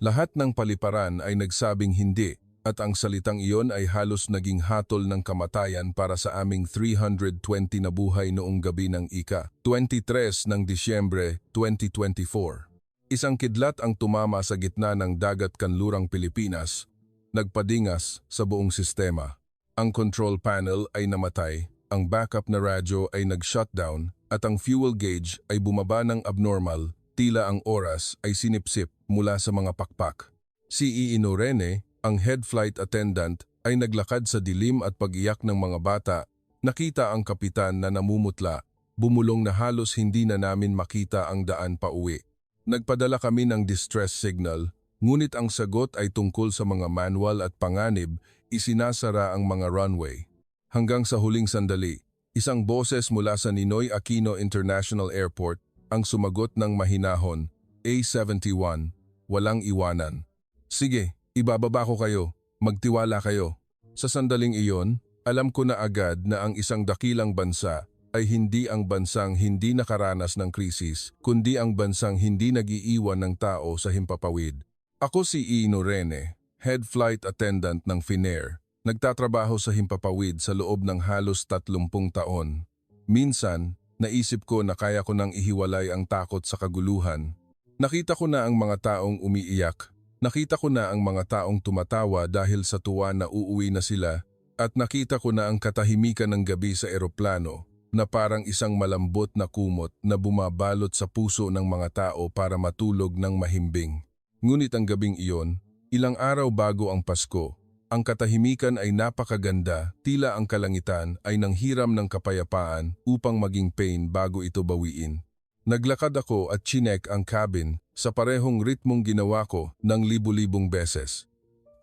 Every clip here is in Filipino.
Lahat ng paliparan ay nagsabing hindi at ang salitang iyon ay halos naging hatol ng kamatayan para sa aming 320 na buhay noong gabi ng ika-23 ng Disyembre 2024. Isang kidlat ang tumama sa gitna ng dagat-kanlurang Pilipinas, nagpadingas sa buong sistema. Ang control panel ay namatay, ang backup na radyo ay nag-shutdown at ang fuel gauge ay bumaba ng abnormal, tila ang oras ay sinipsip mula sa mga pakpak. Si Iino Rene, ang head flight attendant, ay naglakad sa dilim at pag-iyak ng mga bata. Nakita ang kapitan na namumutla, bumulong na halos hindi na namin makita ang daan pa uwi. Nagpadala kami ng distress signal, ngunit ang sagot ay tungkol sa mga manual at panganib, isinasara ang mga runway. Hanggang sa huling sandali, isang boses mula sa Ninoy Aquino International Airport ang sumagot ng mahinahon, A71, walang iwanan. Sige, ibababa ko kayo, magtiwala kayo. Sa sandaling iyon, alam ko na agad na ang isang dakilang bansa ay hindi ang bansang hindi nakaranas ng krisis, kundi ang bansang hindi nag-iiwan ng tao sa himpapawid. Ako si Iino Rene, head flight attendant ng Finnair. Nagtatrabaho sa himpapawid sa loob ng halos 30 taon. Minsan, naisip ko na kaya ko nang ihiwalay ang takot sa kaguluhan. Nakita ko na ang mga taong umiiyak. Nakita ko na ang mga taong tumatawa dahil sa tuwa na uuwi na sila. At nakita ko na ang katahimikan ng gabi sa eroplano na parang isang malambot na kumot na bumabalot sa puso ng mga tao para matulog ng mahimbing. Ngunit ang gabing iyon, ilang araw bago ang Pasko, ang katahimikan ay napakaganda, tila ang kalangitan ay nanghiram ng kapayapaan upang maging pain bago ito bawiin. Naglakad ako at chinek ang cabin sa parehong ritmong ginawa ko ng libu-libong beses.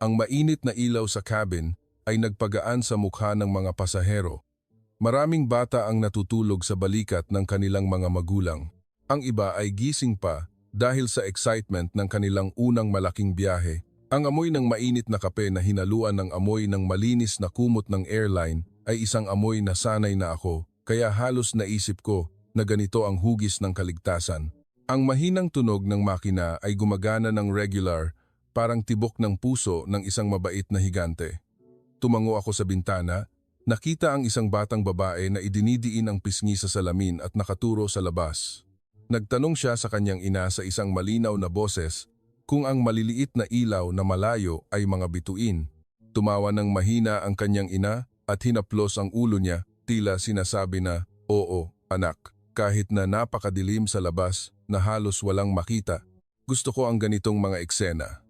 Ang mainit na ilaw sa cabin ay nagpagaan sa mukha ng mga pasahero. Maraming bata ang natutulog sa balikat ng kanilang mga magulang. Ang iba ay gising pa dahil sa excitement ng kanilang unang malaking biyahe. Ang amoy ng mainit na kape na hinaluan ng amoy ng malinis na kumot ng airline ay isang amoy na sanay na ako, kaya halos naisip ko na ganito ang hugis ng kaligtasan. Ang mahinang tunog ng makina ay gumagana ng regular, parang tibok ng puso ng isang mabait na higante. Tumango ako sa bintana, nakita ang isang batang babae na idinidiin ang pisngi sa salamin at nakaturo sa labas. Nagtanong siya sa kanyang ina sa isang malinaw na boses, kung ang maliliit na ilaw na malayo ay mga bituin. Tumawa ng mahina ang kanyang ina at hinaplos ang ulo niya, tila sinasabi na, "Oo, anak." Kahit na napakadilim sa labas na halos walang makita, gusto ko ang ganitong mga eksena.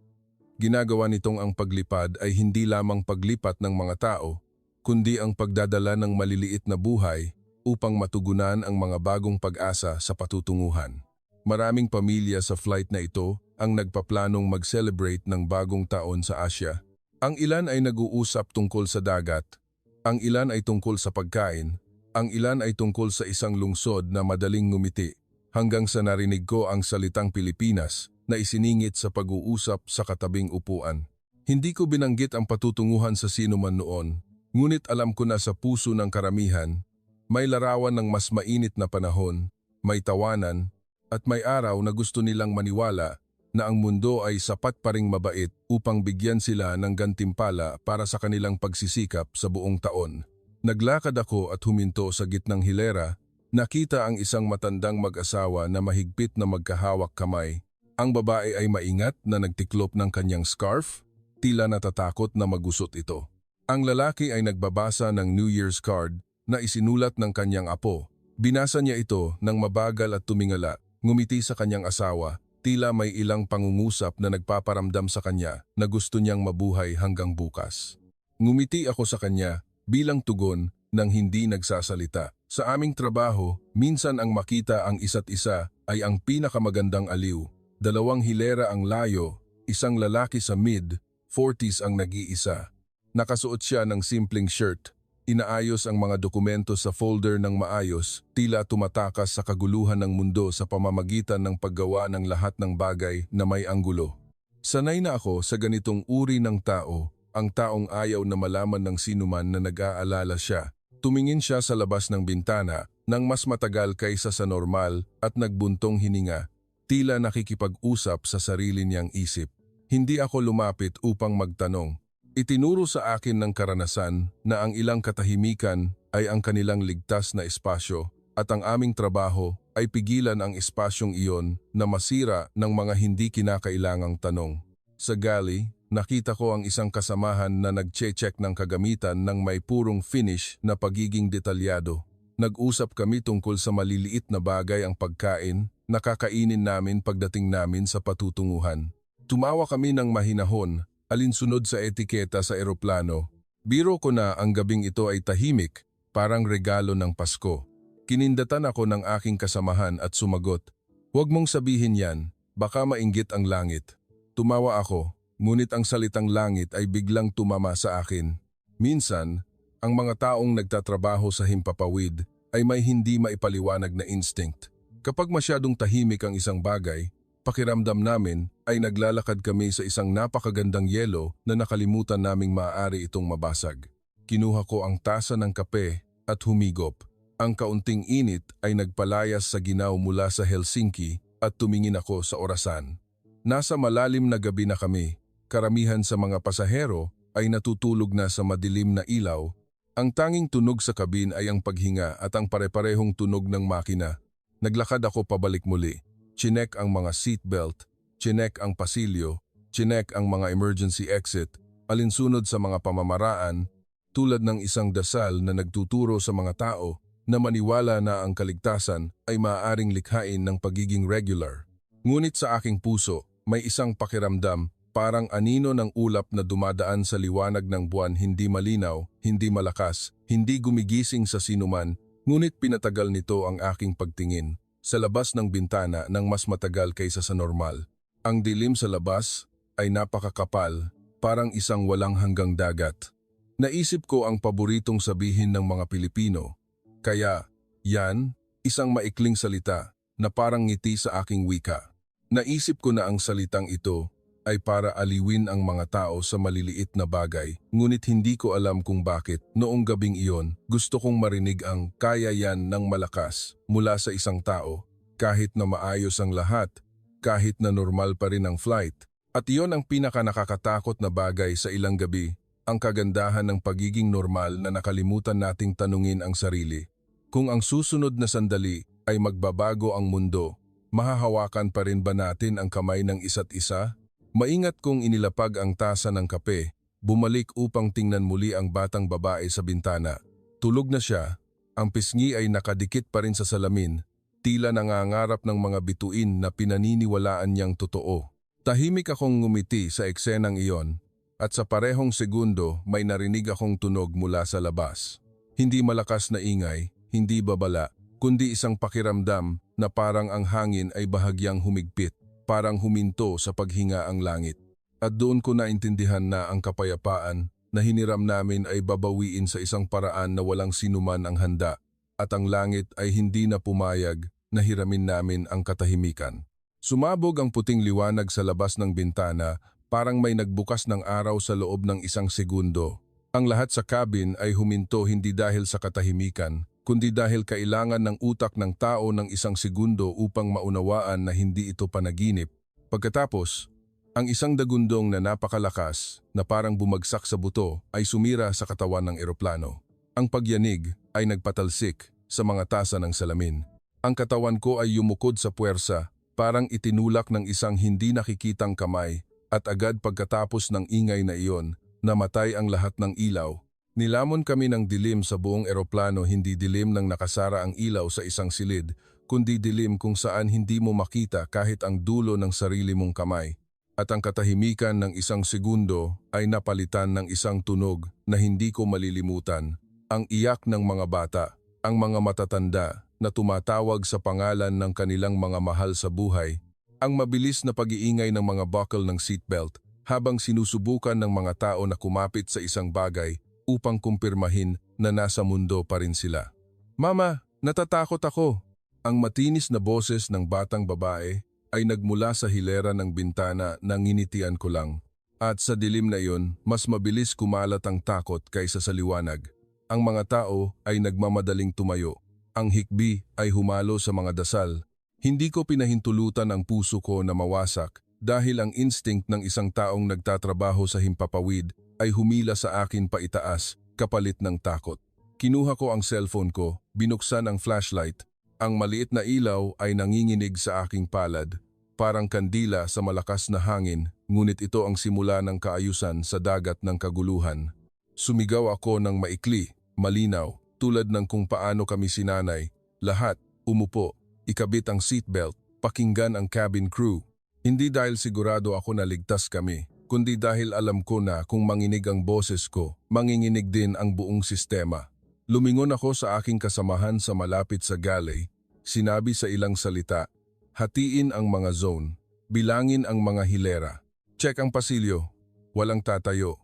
Ginagawa nitong ang paglipad ay hindi lamang paglipat ng mga tao, kundi ang pagdadala ng maliliit na buhay upang matugunan ang mga bagong pag-asa sa patutunguhan. Maraming pamilya sa flight na ito ang nagpaplanong mag-celebrate ng bagong taon sa Asia. Ang ilan ay nag-uusap tungkol sa dagat, ang ilan ay tungkol sa pagkain, ang ilan ay tungkol sa isang lungsod na madaling ngumiti, hanggang sa narinig ko ang salitang Pilipinas na isiningit sa pag-uusap sa katabing upuan. Hindi ko binanggit ang patutunguhan sa sino man noon, ngunit alam ko na sa puso ng karamihan, may larawan ng mas mainit na panahon, may tawanan, at may araw na gusto nilang maniwala na ang mundo ay sapat pa ring mabait upang bigyan sila ng gantimpala para sa kanilang pagsisikap sa buong taon. Naglakad ako at huminto sa gitnang hilera, nakita ang isang matandang mag-asawa na mahigpit na magkahawak kamay. Ang babae ay maingat na nagtiklop ng kanyang scarf, tila natatakot na magusot ito. Ang lalaki ay nagbabasa ng New Year's card na isinulat ng kanyang apo. Binasa niya ito ng mabagal at tumingala. Ngumiti sa kanyang asawa, tila may ilang pangungusap na nagpaparamdam sa kanya na gusto niyang mabuhay hanggang bukas. Ngumiti ako sa kanya bilang tugon ng hindi nagsasalita. Sa aming trabaho, minsan ang makita ang isa't isa ay ang pinakamagandang aliw. Dalawang hilera ang layo, isang lalaki sa mid-40s ang nag-iisa. Nakasuot siya ng simpleng shirt. Inaayos ang mga dokumento sa folder ng maayos, tila tumatakas sa kaguluhan ng mundo sa pamamagitan ng paggawa ng lahat ng bagay na may anggulo. Sanay na ako sa ganitong uri ng tao, ang taong ayaw na malaman ng sinuman na nag-aalala siya. Tumingin siya sa labas ng bintana nang mas matagal kaysa sa normal at nagbuntong hininga, tila nakikipag-usap sa sarili niyang isip. Hindi ako lumapit upang magtanong. Itinuro sa akin ng karanasan na ang ilang katahimikan ay ang kanilang ligtas na espasyo at ang aming trabaho ay pigilan ang espasyong iyon na masira ng mga hindi kinakailangang tanong. Sa galley, nakita ko ang isang kasamahan na nagche-check ng kagamitan ng may purong finish na pagiging detalyado. Nag-usap kami tungkol sa maliliit na bagay ang pagkain na kakainin namin pagdating namin sa patutunguhan. Tumawa kami ng mahinahon, alinsunod sa etiketa sa eroplano. Biro ko na ang gabing ito ay tahimik, parang regalo ng Pasko. Kinindatan ako ng aking kasamahan at sumagot, "Huwag mong sabihin yan, baka mainggit ang langit." Tumawa ako, ngunit ang salitang langit ay biglang tumama sa akin. Minsan, ang mga taong nagtatrabaho sa himpapawid ay may hindi maipaliwanag na instinct. Kapag masyadong tahimik ang isang bagay, pakiramdam namin ay naglalakad kami sa isang napakagandang yelo na nakalimutan naming maaari itong mabasag. Kinuha ko ang tasa ng kape at humigop. Ang kaunting init ay nagpalayas sa ginaw mula sa Helsinki at tumingin ako sa orasan. Nasa malalim na gabi na kami. Karamihan sa mga pasahero ay natutulog na sa madilim na ilaw. Ang tanging tunog sa kabin ay ang paghinga at ang pare-parehong tunog ng makina. Naglakad ako pabalik muli. Chinek ang mga seatbelt, chinek ang pasilyo, chinek ang mga emergency exit, alinsunod sa mga pamamaraan, tulad ng isang dasal na nagtuturo sa mga tao na maniwala na ang kaligtasan ay maaaring likhain ng pagiging regular. Ngunit sa aking puso, may isang pakiramdam, parang anino ng ulap na dumadaan sa liwanag ng buwan, hindi malinaw, hindi malakas, hindi gumigising sa sinuman, ngunit pinatagal nito ang aking pagtingin sa labas ng bintana ng mas matagal kaysa sa normal. Ang dilim sa labas ay napakakapal, parang isang walang hanggang dagat. Naisip ko ang paboritong sabihin ng mga Pilipino. Kaya, yan, isang maikling salita na parang ngiti sa aking wika. Naisip ko na ang salitang ito ay para aliwin ang mga tao sa maliliit na bagay, ngunit hindi ko alam kung bakit. Noong gabing iyon, gusto kong marinig ang "kaya yan" ng malakas mula sa isang tao, kahit na maayos ang lahat, kahit na normal pa rin ang flight. At iyon ang pinaka-nakakatakot na bagay sa ilang gabi, ang kagandahan ng pagiging normal na nakalimutan nating tanungin ang sarili. Kung ang susunod na sandali ay magbabago ang mundo, mahahawakan pa rin ba natin ang kamay ng isa't isa? Maingat kong inilapag ang tasa ng kape, bumalik upang tingnan muli ang batang babae sa bintana. Tulog na siya, ang pisngi ay nakadikit pa rin sa salamin, tila nangangarap ng mga bituin na pinaniniwalaan niyang totoo. Tahimik akong ngumiti sa eksenang iyon, at sa parehong segundo may narinig akong tunog mula sa labas. Hindi malakas na ingay, hindi babala, kundi isang pakiramdam na parang ang hangin ay bahagyang humigpit. Parang huminto sa paghinga ang langit. At doon ko naintindihan na ang kapayapaan na hiniram namin ay babawiin sa isang paraan na walang sinuman ang handa, at ang langit ay hindi na pumayag na hiramin namin ang katahimikan. Sumabog ang puting liwanag sa labas ng bintana, parang may nagbukas ng araw sa loob ng isang segundo. Ang lahat sa cabin ay huminto hindi dahil sa katahimikan, kundi dahil kailangan ng utak ng tao ng isang segundo upang maunawaan na hindi ito panaginip. Pagkatapos, ang isang dagundong na napakalakas na parang bumagsak sa buto ay sumira sa katawan ng eroplano. Ang pagyanig ay nagpatalsik sa mga tasa ng salamin. Ang katawan ko ay yumukod sa puwersa, parang itinulak ng isang hindi nakikitang kamay, at agad pagkatapos ng ingay na iyon, namatay ang lahat ng ilaw. Nilamon kami ng dilim sa buong eroplano, hindi dilim ng nakasara ang ilaw sa isang silid, kundi dilim kung saan hindi mo makita kahit ang dulo ng sarili mong kamay. At ang katahimikan ng isang segundo ay napalitan ng isang tunog na hindi ko malilimutan. Ang iyak ng mga bata, ang mga matatanda na tumatawag sa pangalan ng kanilang mga mahal sa buhay, ang mabilis na pag-iingay ng mga buckle ng seatbelt habang sinusubukan ng mga tao na kumapit sa isang bagay upang kumpirmahin na nasa mundo pa rin sila. "Mama, natatakot ako." Ang matinis na boses ng batang babae ay nagmula sa hilera ng bintana na nginitian ko lang. At sa dilim na iyon, mas mabilis kumalat ang takot kaysa sa liwanag. Ang mga tao ay nagmamadaling tumayo. Ang hikbi ay humalo sa mga dasal. Hindi ko pinahintulutan ang puso ko na mawasak, dahil ang instinct ng isang taong nagtatrabaho sa himpapawid ay humila sa akin paitaas, kapalit ng takot. Kinuha ko ang cellphone ko, binuksan ang flashlight. Ang maliit na ilaw ay nanginginig sa aking palad, parang kandila sa malakas na hangin, ngunit ito ang simula ng kaayusan sa dagat ng kaguluhan. Sumigaw ako ng maikli, malinaw, tulad ng kung paano kami sinanay. Lahat, umupo, ikabit ang seatbelt, pakinggan ang cabin crew. Hindi dahil sigurado ako na ligtas kami, kundi dahil alam ko na kung manginig ang boses ko, manginginig din ang buong sistema. Lumingon ako sa aking kasamahan sa malapit sa galley, sinabi sa ilang salita, hatiin ang mga zone, bilangin ang mga hilera, check ang pasilyo, walang tatayo.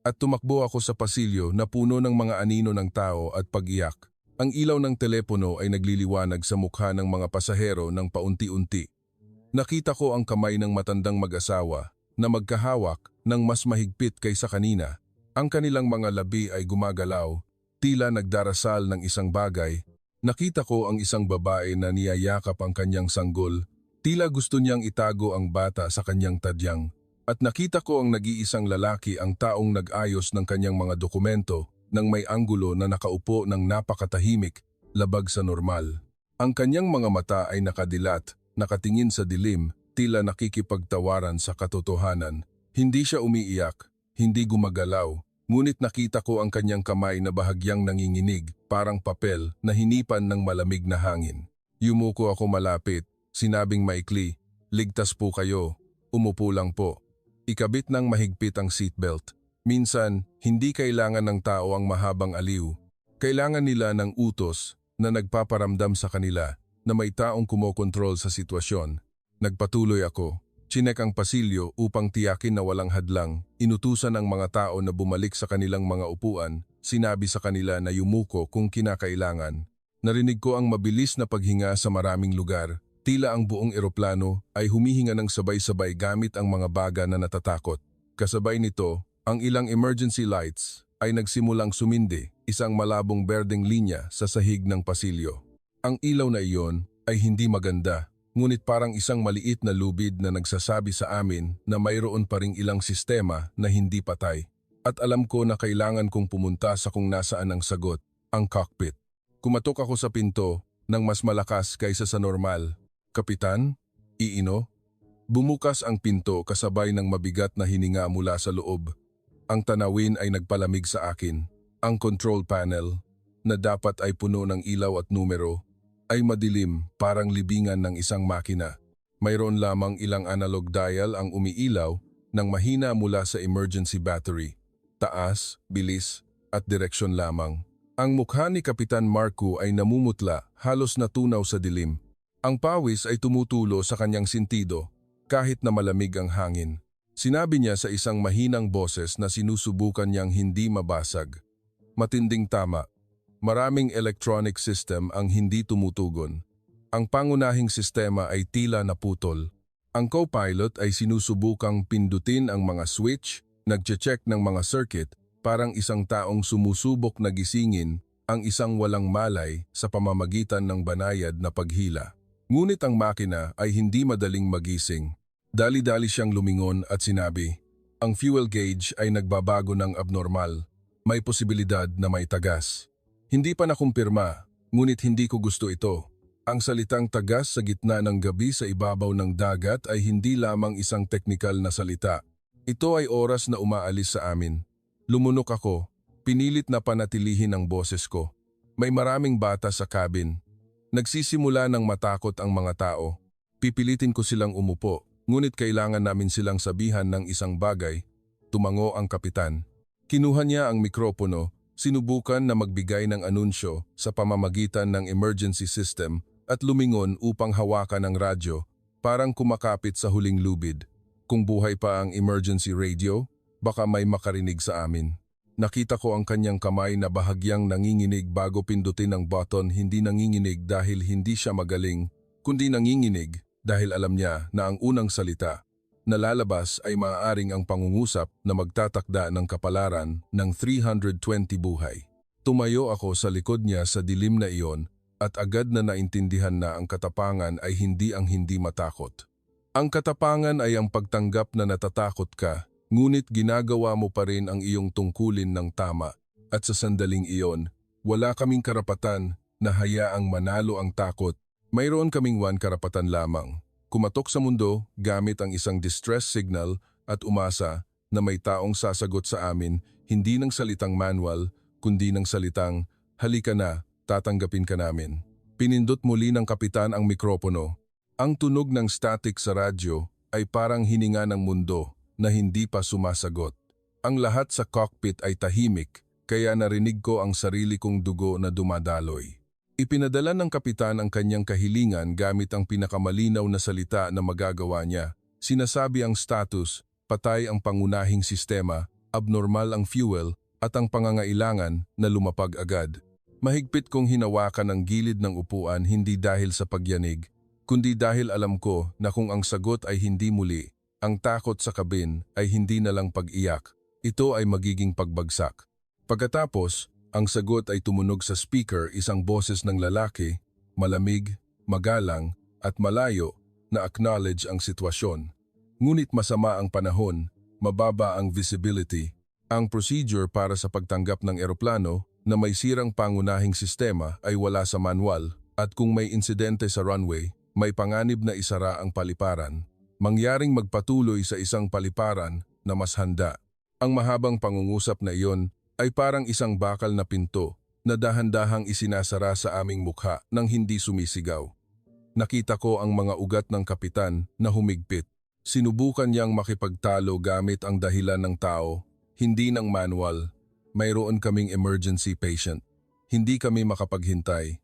At tumakbo ako sa pasilyo na puno ng mga anino ng tao at pag-iyak. Ang ilaw ng telepono ay nagliliwanag sa mukha ng mga pasahero ng paunti-unti. Nakita ko ang kamay ng matandang mag-asawa na magkahawak ng mas mahigpit kaysa kanina. Ang kanilang mga labi ay gumagalaw, tila nagdarasal ng isang bagay. Nakita ko ang isang babae na niyayakap ang kanyang sanggol, tila gusto niyang itago ang bata sa kanyang tadyang. At nakita ko ang nag-iisang lalaki ang taong nag-ayos ng kanyang mga dokumento nang may anggulo na nakaupo ng napakatahimik, labag sa normal. Ang kanyang mga mata ay nakadilat, nakatingin sa dilim, tila nakikipagtawaran sa katotohanan. Hindi siya umiiyak, hindi gumagalaw. Ngunit nakita ko ang kanyang kamay na bahagyang nanginginig, parang papel na hinipan ng malamig na hangin. Yumuko ako malapit, sinabing maikli, ligtas po kayo, umupo lang po. Ikabit ng mahigpit ang seatbelt. Minsan, hindi kailangan ng tao ang mahabang aliw. Kailangan nila ng utos na nagpaparamdam sa kanila na may taong kumokontrol sa sitwasyon. Nagpatuloy ako. Chinek ang pasilyo upang tiyakin na walang hadlang, inutusan ang mga tao na bumalik sa kanilang mga upuan, sinabi sa kanila na yumuko kung kinakailangan. Narinig ko ang mabilis na paghinga sa maraming lugar, tila ang buong eroplano ay humihinga ng sabay-sabay gamit ang mga baga na natatakot. Kasabay nito, ang ilang emergency lights ay nagsimulang sumindi, isang malabong berdeng linya sa sahig ng pasilyo. Ang ilaw na iyon ay hindi maganda. Ngunit parang isang maliit na lubid na nagsasabi sa amin na mayroon pa ring ilang sistema na hindi patay. At alam ko na kailangan kong pumunta sa kung nasaan ang sagot, ang cockpit. Kumatok ako sa pinto ng mas malakas kaysa sa normal. Kapitan? Iino? Bumukas ang pinto kasabay ng mabigat na hininga mula sa loob. Ang tanawin ay nagpalamig sa akin. Ang control panel, na dapat ay puno ng ilaw at numero, ay madilim, parang libingan ng isang makina. Mayroon lamang ilang analog dial ang umiilaw nang mahina mula sa emergency battery. Taas, bilis, at direksyon lamang. Ang mukha ni Kapitan Marco ay namumutla, halos natunaw sa dilim. Ang pawis ay tumutulo sa kanyang sintido, kahit na malamig ang hangin. Sinabi niya sa isang mahinang boses na sinusubukan niyang hindi mabasag. Matinding tama. Maraming electronic system ang hindi tumutugon. Ang pangunahing sistema ay tila naputol. Ang co-pilot ay sinusubukang pindutin ang mga switch, nagche-check ng mga circuit, parang isang taong sumusubok na gisingin ang isang walang malay sa pamamagitan ng banayad na paghila. Ngunit ang makina ay hindi madaling magising. Dali-dali siyang lumingon at sinabi, ang fuel gauge ay nagbabago ng abnormal. May posibilidad na may tagas. Hindi pa nakumpirma, ngunit hindi ko gusto ito. Ang salitang tagas sa gitna ng gabi sa ibabaw ng dagat ay hindi lamang isang teknikal na salita. Ito ay oras na umaalis sa amin. Lumunok ako, pinilit na panatilihin ang boses ko. May maraming bata sa cabin. Nagsisimula ng matakot ang mga tao. Pipilitin ko silang umupo, ngunit kailangan namin silang sabihan ng isang bagay. Tumango ang kapitan. Kinuha niya ang mikropono. Sinubukan na magbigay ng anunsyo sa pamamagitan ng emergency system at lumingon upang hawakan ang radyo, parang kumakapit sa huling lubid. Kung buhay pa ang emergency radio, baka may makarinig sa amin. Nakita ko ang kanyang kamay na bahagyang nanginginig bago pindutin ang button, hindi nanginginig dahil hindi siya magaling, kundi nanginginig dahil alam niya na ang unang salita na lalabas ay maaaring ang pangungusap na magtatakda ng kapalaran ng 320 buhay. Tumayo ako sa likod niya sa dilim na iyon at agad na naintindihan na ang katapangan ay hindi ang hindi matakot. Ang katapangan ay ang pagtanggap na natatakot ka, ngunit ginagawa mo pa rin ang iyong tungkulin ng tama. At sa sandaling iyon, wala kaming karapatan na hayaang manalo ang takot. Mayroon kaming one karapatan lamang. Kumatok sa mundo gamit ang isang distress signal at umasa na may taong sasagot sa amin, hindi ng salitang manual, kundi ng salitang, "Halika na, tatanggapin ka namin." Pinindot muli ng kapitan ang mikropono. Ang tunog ng static sa radyo ay parang hininga ng mundo na hindi pa sumasagot. Ang lahat sa cockpit ay tahimik, kaya narinig ko ang sarili kong dugo na dumadaloy. Ipinadala ng kapitan ang kanyang kahilingan gamit ang pinakamalinaw na salita na magagawa niya. Sinasabi ang status, patay ang pangunahing sistema, abnormal ang fuel, at ang pangangailangan na lumapag agad. Mahigpit kong hinawakan ang gilid ng upuan hindi dahil sa pagyanig, kundi dahil alam ko na kung ang sagot ay hindi muli, ang takot sa kabin ay hindi na lang pag-iyak, ito ay magiging pagbagsak. Pagkatapos, ang sagot ay tumunog sa speaker, isang boses ng lalaki, malamig, magalang, at malayo na acknowledge ang sitwasyon. Ngunit masama ang panahon, mababa ang visibility. Ang procedure para sa pagtanggap ng eroplano na may sirang pangunahing sistema ay wala sa manual, at kung may insidente sa runway, may panganib na isara ang paliparan, mangyaring magpatuloy sa isang paliparan na mas handa. Ang mahabang pangungusap na iyon ay parang isang bakal na pinto na dahan-dahang isinasara sa aming mukha nang hindi sumisigaw. Nakita ko ang mga ugat ng kapitan na humigpit. Sinubukan niyang makipagtalo gamit ang dahilan ng tao, hindi ng manual. Mayroon kaming emergency patient. Hindi kami makapaghintay.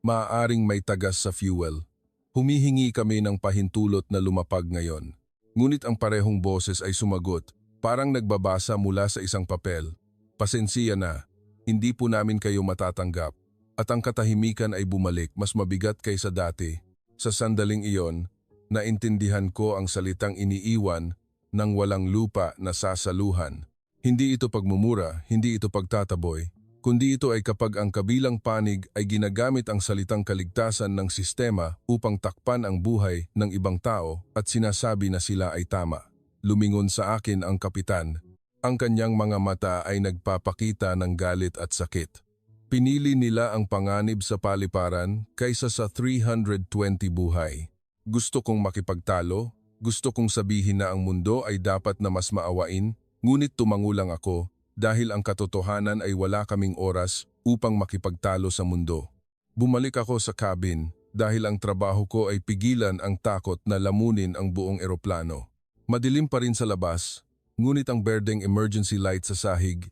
Maaaring may tagas sa fuel. Humihingi kami ng pahintulot na lumapag ngayon. Ngunit ang parehong boses ay sumagot, parang nagbabasa mula sa isang papel. Pasensya na, hindi po namin kayo matatanggap. At ang katahimikan ay bumalik, mas mabigat kaysa dati. Sa sandaling iyon, naintindihan ko ang salitang iniiwan ng walang lupa na sasaluhan. Hindi ito pagmumura, hindi ito pagtataboy, kundi ito ay kapag ang kabilang panig ay ginagamit ang salitang kaligtasan ng sistema upang takpan ang buhay ng ibang tao at sinasabi na sila ay tama. Lumingon sa akin ang kapitan. Ang kanyang mga mata ay nagpapakita ng galit at sakit. Pinili nila ang panganib sa paliparan kaysa sa 320 buhay. Gusto kong makipagtalo, gusto kong sabihin na ang mundo ay dapat na mas maawain, ngunit tumango lang ako dahil ang katotohanan ay wala kaming oras upang makipagtalo sa mundo. Bumalik ako sa cabin dahil ang trabaho ko ay pigilan ang takot na lamunin ang buong eroplano. Madilim pa rin sa labas, ngunit ang berdeng emergency light sa sahig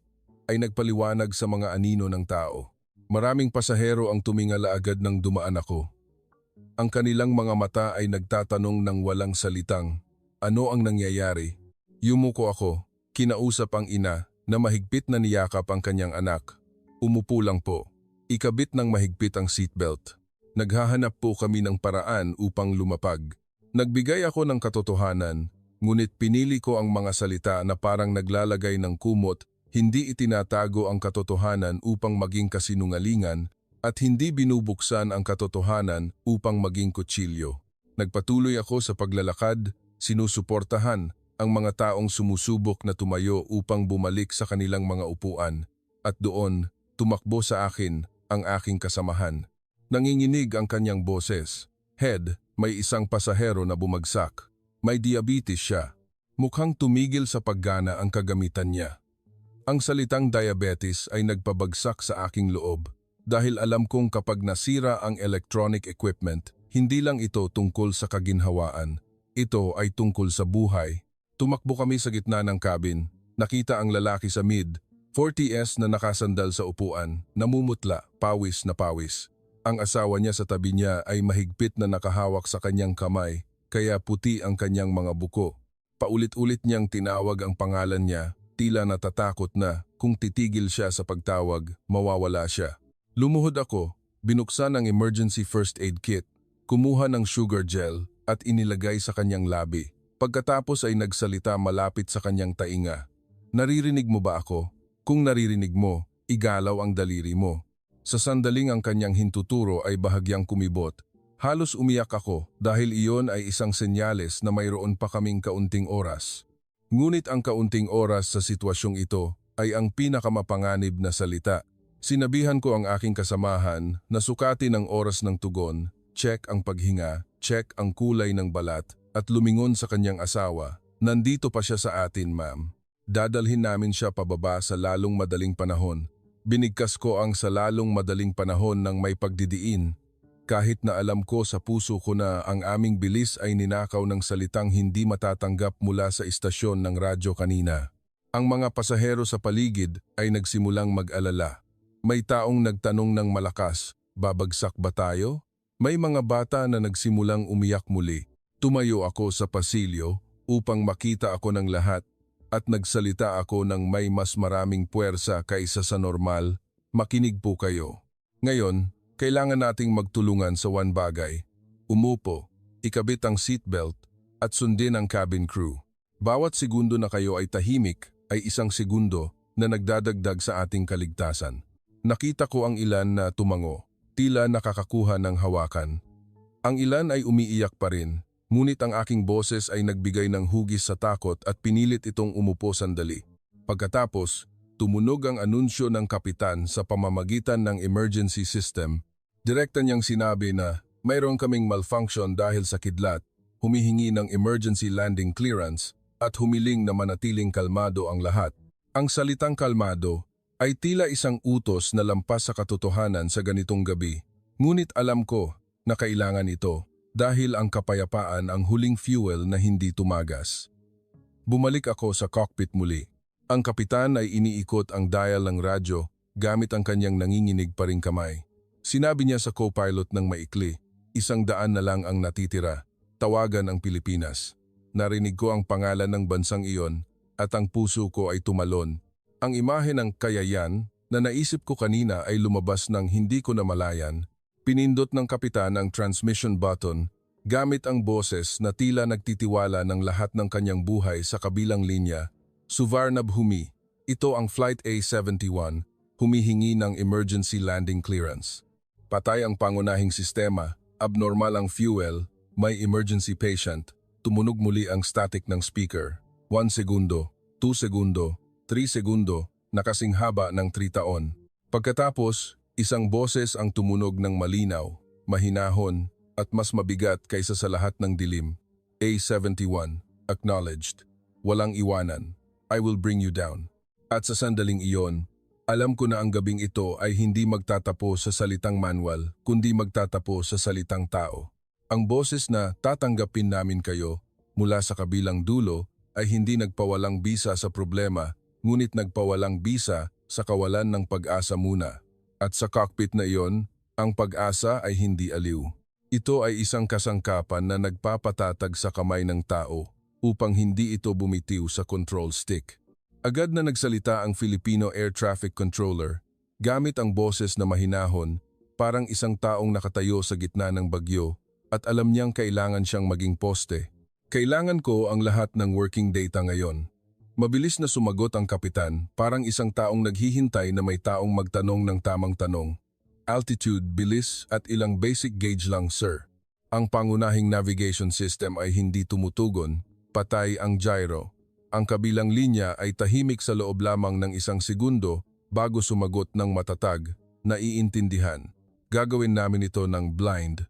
ay nagpaliwanag sa mga anino ng tao. Maraming pasahero ang tumingala agad nang dumaan ako. Ang kanilang mga mata ay nagtatanong ng walang salitang, ano ang nangyayari? Yumuko ako. Kinausap ang ina na mahigpit na niyakap ang kanyang anak. Umupo lang po. Ikabit ng mahigpit ang seatbelt. Naghahanap po kami ng paraan upang lumapag. Nagbigay ako ng katotohanan, ngunit pinili ko ang mga salita na parang naglalagay ng kumot, hindi itinatago ang katotohanan upang maging kasinungalingan at hindi binubuksan ang katotohanan upang maging kutsilyo. Nagpatuloy ako sa paglalakad, sinusuportahan ang mga taong sumusubok na tumayo upang bumalik sa kanilang mga upuan, at doon, tumakbo sa akin ang aking kasamahan. Nanginginig ang kanyang boses. Head, may isang pasahero na bumagsak. May diabetes siya. Mukhang tumigil sa paggana ang kagamitan niya. Ang salitang diabetes ay nagpabagsak sa aking loob dahil alam kong kapag nasira ang electronic equipment, hindi lang ito tungkol sa kaginhawaan. Ito ay tungkol sa buhay. Tumakbo kami sa gitna ng cabin. Nakita ang lalaki sa mid-40s na nakasandal sa upuan, namumutla, pawis na pawis. Ang asawa niya sa tabi niya ay mahigpit na nakahawak sa kanyang kamay, kaya puti ang kanyang mga buko. Paulit-ulit niyang tinawag ang pangalan niya, tila natatakot na kung titigil siya sa pagtawag, mawawala siya. Lumuhod ako, binuksan ang emergency first aid kit, kumuha ng sugar gel at inilagay sa kanyang labi. Pagkatapos ay nagsalita malapit sa kanyang tainga. Naririnig mo ba ako? Kung naririnig mo, igalaw ang daliri mo. Sa sandaling ang kanyang hintuturo ay bahagyang kumibot Halos umiyak ako dahil iyon ay isang senyales na mayroon pa kaming kaunting oras. Ngunit ang kaunting oras sa sitwasyong ito ay ang pinakamapanganib na salita. Sinabihan ko ang aking kasamahan na sukatin ang oras ng tugon, check ang paghinga, check ang kulay ng balat, at lumingon sa kanyang asawa. Nandito pa siya sa atin, ma'am. Dadalhin namin siya pababa sa lalong madaling panahon. Binigkas ko ang sa lalong madaling panahon ng may pagdidiin. Kahit na alam ko sa puso ko na ang aming bilis ay ninakaw ng salitang hindi matatanggap mula sa istasyon ng radyo kanina. Ang mga pasahero sa paligid ay nagsimulang mag-alala. May taong nagtanong ng malakas, babagsak ba tayo? May mga bata na nagsimulang umiyak muli. Tumayo ako sa pasilyo upang makita ako ng lahat at nagsalita ako ng may mas maraming puwersa kaysa sa normal. Makinig po kayo. Ngayon, kailangan nating magtulungan sa one bagay. Umupo, ikabit ang seatbelt, at sundin ang cabin crew. Bawat segundo na kayo ay tahimik ay isang segundo na nagdadagdag sa ating kaligtasan. Nakita ko ang ilan na tumango, tila nakakakuha ng hawakan. Ang ilan ay umiiyak pa rin, ngunit ang aking boses ay nagbigay ng hugis sa takot at pinilit itong umupo sandali. Pagkatapos, tumunog ang anunsyo ng kapitan sa pamamagitan ng emergency system. Direkta niyang sinabi na mayroon kaming malfunction dahil sa kidlat, humihingi ng emergency landing clearance at humiling na manatiling kalmado ang lahat. Ang salitang kalmado ay tila isang utos na lampas sa katotohanan sa ganitong gabi. Ngunit alam ko na kailangan ito dahil ang kapayapaan ang huling fuel na hindi tumagas. Bumalik ako sa cockpit muli. Ang kapitan ay iniikot ang dial ng radyo gamit ang kanyang nanginginig pa ring kamay. Sinabi niya sa co-pilot ng maikli, 100 na lang ang natitira, tawagan ang Pilipinas. Narinig ko ang pangalan ng bansang iyon at ang puso ko ay tumalon. Ang imahe ng kayayan na naisip ko kanina ay lumabas ng hindi ko namalayan. Pinindot ng kapitan ang transmission button gamit ang boses na tila nagtitiwala ng lahat ng kanyang buhay sa kabilang linya. Suvarnabh Humi, ito ang Flight A71, humihingi ng emergency landing clearance. Patay ang pangunahing sistema, abnormal ang fuel, may emergency patient. Tumunog muli ang static ng speaker. 1 segundo, 2 segundo, 3 segundo, nakasing haba ng 3 taon. Pagkatapos, isang boses ang tumunog ng malinaw, mahinahon, at mas mabigat kaysa sa lahat ng dilim. A71, acknowledged. Walang iwanan. I will bring you down. At sa sandaling iyon, alam ko na ang gabing ito ay hindi magtatapos sa salitang manual, kundi magtatapos sa salitang tao. Ang boses na tatanggapin namin kayo mula sa kabilang dulo ay hindi nagpawalang bisa sa problema, ngunit nagpawalang bisa sa kawalan ng pag-asa muna. At sa cockpit na iyon, ang pag-asa ay hindi aliw. Ito ay isang kasangkapan na nagpapatatag sa kamay ng tao upang hindi ito bumitiw sa control stick. Agad na nagsalita ang Filipino Air Traffic Controller gamit ang boses na mahinahon, parang isang taong nakatayo sa gitna ng bagyo at alam niyang kailangan siyang maging poste. Kailangan ko ang lahat ng working data ngayon. Mabilis na sumagot ang kapitan, parang isang taong naghihintay na may taong magtanong ng tamang tanong. Altitude, bilis at ilang basic gauge lang, sir. Ang pangunahing navigation system ay hindi tumutugon, patay ang gyro. Ang kabilang linya ay tahimik sa loob lamang ng 1 segundo bago sumagot ng matatag, naiintindihan. Gagawin namin ito ng blind.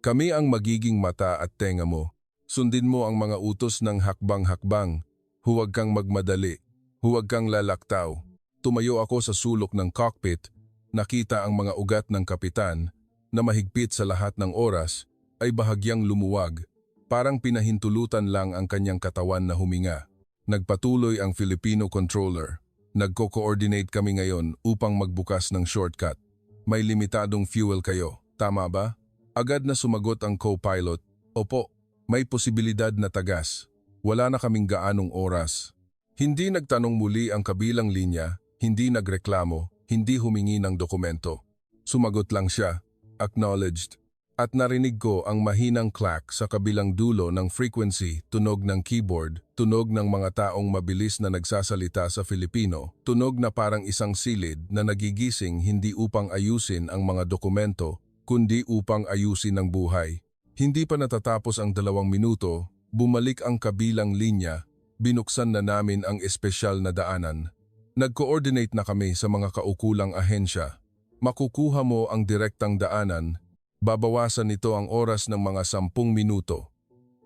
Kami ang magiging mata at tenga mo. Sundin mo ang mga utos ng hakbang-hakbang. Huwag kang magmadali. Huwag kang lalaktaw. Tumayo ako sa sulok ng cockpit. Nakita ang mga ugat ng kapitan na mahigpit sa lahat ng oras ay bahagyang lumuwag. Parang pinahintulutan lang ang kanyang katawan na huminga. Nagpatuloy ang Filipino controller. Nagko-coordinate kami ngayon upang magbukas ng shortcut. May limitadong fuel kayo, tama ba? Agad na sumagot ang co-pilot, opo, may posibilidad na tagas. Wala na kaming gaanong oras. Hindi nagtanong muli ang kabilang linya, hindi nagreklamo, hindi humingi ng dokumento. Sumagot lang siya, acknowledged. At narinig ko ang mahinang clack sa kabilang dulo ng frequency, tunog ng keyboard, tunog ng mga taong mabilis na nagsasalita sa Filipino, tunog na parang isang silid na nagigising hindi upang ayusin ang mga dokumento, kundi upang ayusin ang buhay. Hindi pa natatapos ang 2 minuto, bumalik ang kabilang linya, binuksan na namin ang espesyal na daanan. Nag-coordinate na kami sa mga kaukulang ahensya. Makukuha mo ang direktang daanan, babawasan nito ang oras ng mga 10 minuto.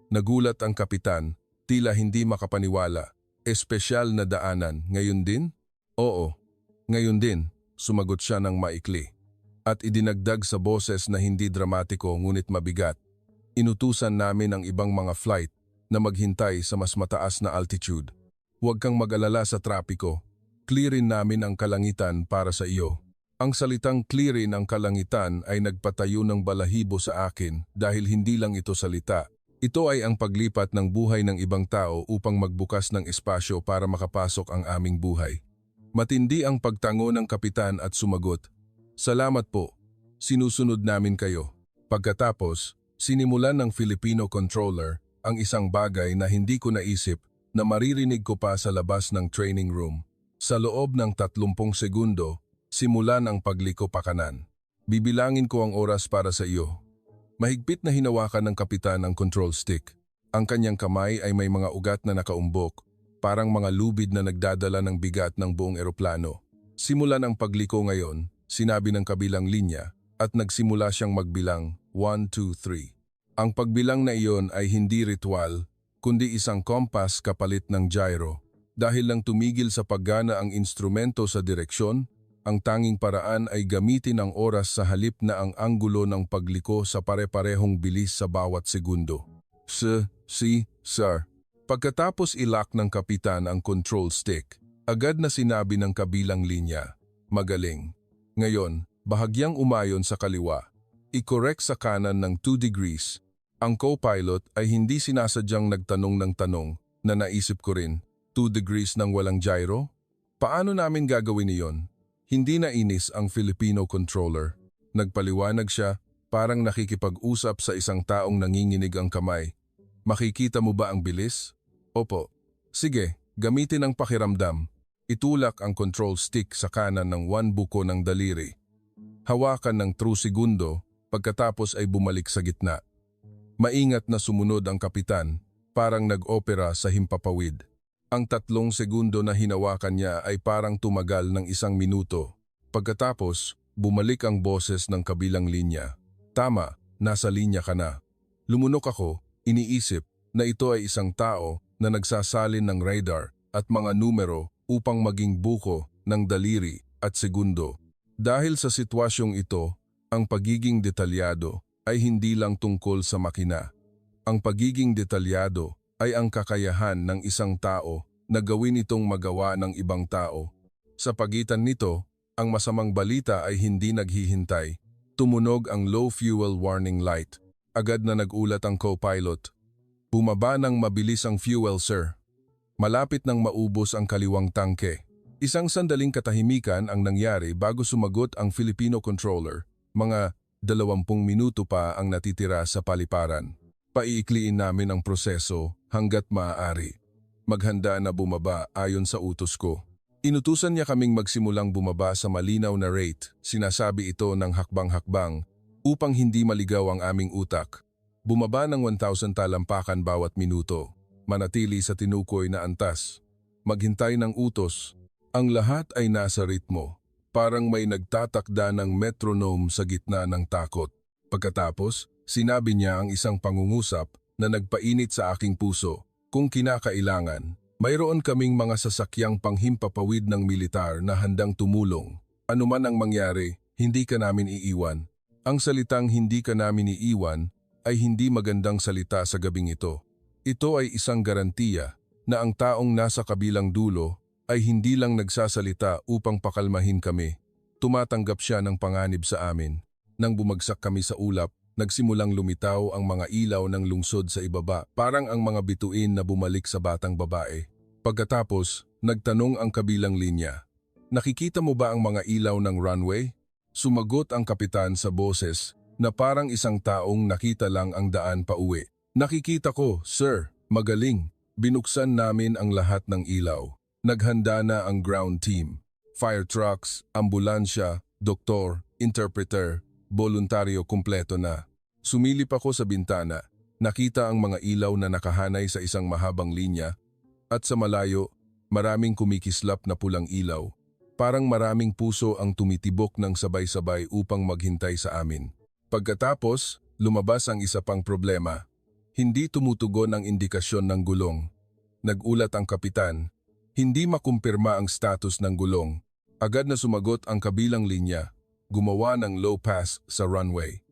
Nagulat ang kapitan, tila hindi makapaniwala. Espesyal na daanan, ngayon din? Oo, ngayon din, sumagot siya ng maikli. At idinagdag sa boses na hindi dramatiko ngunit mabigat. Inutusan namin ang ibang mga flight na maghintay sa mas mataas na altitude. Huwag kang mag-alala sa trapiko. Clearin namin ang kalangitan para sa iyo. Ang salitang clearin ang kalangitan ay nagpatayo ng balahibo sa akin dahil hindi lang ito salita. Ito ay ang paglipat ng buhay ng ibang tao upang magbukas ng espasyo para makapasok ang aming buhay. Matindi ang pagtango ng kapitan at sumagot, "Salamat po, sinusunod namin kayo." Pagkatapos, sinimulan ng Filipino controller ang isang bagay na hindi ko naisip na maririnig ko pa sa labas ng training room. Sa loob ng 30 segundo, simulan ang pagliko pakanan. Bibilangin ko ang oras para sa iyo. Mahigpit na hinawakan ng kapitan ang control stick. Ang kanyang kamay ay may mga ugat na nakaumbok, parang mga lubid na nagdadala ng bigat ng buong eroplano. Simulan ang pagliko ngayon, sinabi ng kabilang linya, at nagsimula siyang magbilang 1, 2, 3. Ang pagbilang na iyon ay hindi ritual, kundi isang kompas kapalit ng gyro. Dahil lang tumigil sa paggana ang instrumento sa direksyon, ang tanging paraan ay gamitin ang oras sa halip na ang anggulo ng pagliko sa pare-parehong bilis sa bawat segundo. Sir. Pagkatapos ilock ng kapitan ang control stick, agad na sinabi ng kabilang linya, "Magaling. Ngayon, bahagyang umayon sa kaliwa. I-correct sa kanan ng 2 degrees. Ang co-pilot ay hindi sinasadyang nagtanong ng tanong na naisip ko rin, 2 degrees ng walang gyro? Paano namin gagawin iyon? Hindi na inis ang Filipino controller. Nagpaliwanag siya, parang nakikipag-usap sa isang taong nanginginig ang kamay. Makikita mo ba ang bilis? Opo. Sige, gamitin ang pakiramdam. Itulak ang control stick sa kanan ng 1 buko ng daliri. Hawakan ng 3 segundo, pagkatapos ay bumalik sa gitna. Maingat na sumunod ang kapitan, parang nag-opera sa himpapawid. Ang 3 segundo na hinawakan niya ay parang tumagal ng 1 minuto. Pagkatapos, bumalik ang boses ng kabilang linya. "Tama, nasa linya ka na." Lumunok ako, iniisip na ito ay isang tao na nagsasalin ng radar at mga numero upang maging buko ng daliri at segundo. Dahil sa sitwasyong ito, ang pagiging detalyado ay hindi lang tungkol sa makina. Ang pagiging detalyado ay ang kakayahan ng isang tao na gawin itong magawa ng ibang tao. Sa pagitan nito, ang masamang balita ay hindi naghihintay. Tumunog ang low fuel warning light. Agad na nagulat ang co-pilot. "Bumaba ng mabilis ang fuel, sir." Malapit nang maubos ang kaliwang tangke. Isang sandaling katahimikan ang nangyari bago sumagot ang Filipino controller. Mga 20 minuto pa ang natitira sa paliparan. Paiikliin namin ang proseso hanggat maaari. Maghanda na bumaba ayon sa utos ko. Inutusan niya kaming magsimulang bumaba sa malinaw na rate. Sinasabi ito ng hakbang-hakbang upang hindi maligaw ang aming utak. Bumaba ng 1,000 talampakan bawat minuto. Manatili sa tinukoy na antas. Maghintay ng utos. Ang lahat ay nasa ritmo. Parang may nagtatakda ng metronome sa gitna ng takot. Pagkatapos, sinabi niya ang isang pangungusap na nagpainit sa aking puso. Kung kinakailangan, mayroon kaming mga sasakyang panghimpapawid ng militar na handang tumulong. Ano man ang mangyari, hindi ka namin iiwan. Ang salitang hindi ka namin iiwan ay hindi magandang salita sa gabing ito. Ito ay isang garantiya na ang taong nasa kabilang dulo ay hindi lang nagsasalita upang pakalmahin kami. Tumatanggap siya ng panganib sa amin. Nang bumagsak kami sa ulap, nagsimulang lumitaw ang mga ilaw ng lungsod sa ibaba, parang ang mga bituin na bumalik sa batang babae. Pagkatapos, nagtanong ang kabilang linya, "Nakikita mo ba ang mga ilaw ng runway?" Sumagot ang kapitan sa boses na parang isang taong nakita lang ang daan pauwi. "Nakikita ko, sir. Magaling." Binuksan namin ang lahat ng ilaw. Naghanda na ang ground team. Fire trucks, ambulansya, doktor, interpreter. voluntaryo kumpleto na. Sumilip ako sa bintana, nakita ang mga ilaw na nakahanay sa isang mahabang linya, at sa malayo, maraming kumikislap na pulang ilaw. Parang maraming puso ang tumitibok ng sabay-sabay upang maghintay sa amin. Pagkatapos, lumabas ang isa pang problema. Hindi tumutugon ang indikasyon ng gulong. Nagulat ang kapitan. Hindi makumpirma ang status ng gulong. Agad na sumagot ang kabilang linya. Gumawa ng low pass sa runway.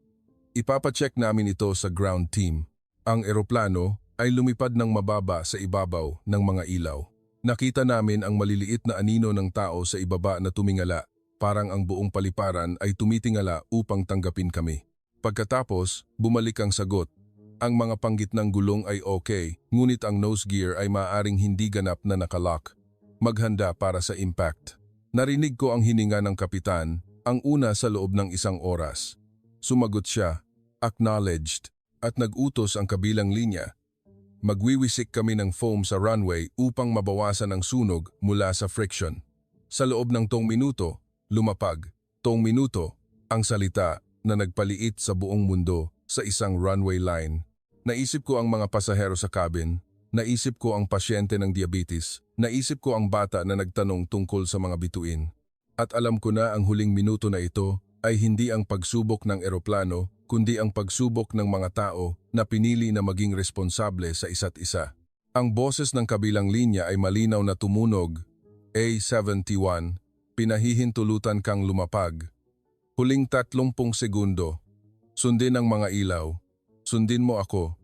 Ipapacheck namin ito sa ground team. Ang eroplano ay lumipad ng mababa sa ibabaw ng mga ilaw. Nakita namin ang maliliit na anino ng tao sa ibaba na tumingala, parang ang buong paliparan ay tumitingala upang tanggapin kami. Pagkatapos, bumalik ang sagot. Ang mga panggitnang gulong ay okay, ngunit ang nose gear ay maaaring hindi ganap na nakalock. Maghanda para sa impact. Narinig ko ang hininga ng kapitan, ang una sa loob ng 1 oras. Sumagot siya, acknowledged, at nag-utos ang kabilang linya. Magwiwisik kami ng foam sa runway upang mabawasan ang sunog mula sa friction. Sa loob ng 2 minuto, lumapag. 2 minuto, ang salita na nagpaliit sa buong mundo sa isang runway line. Naisip ko ang mga pasahero sa cabin, naisip ko ang pasyente ng diabetes, naisip ko ang bata na nagtanong tungkol sa mga bituin. At alam ko na ang huling minuto na ito ay hindi ang pagsubok ng eroplano, kundi ang pagsubok ng mga tao na pinili na maging responsable sa isa't isa. Ang boses ng kabilang linya ay malinaw na tumunog, A71, pinahihintulutan kang lumapag. Huling 30 segundo, sundin ang mga ilaw, sundin mo ako,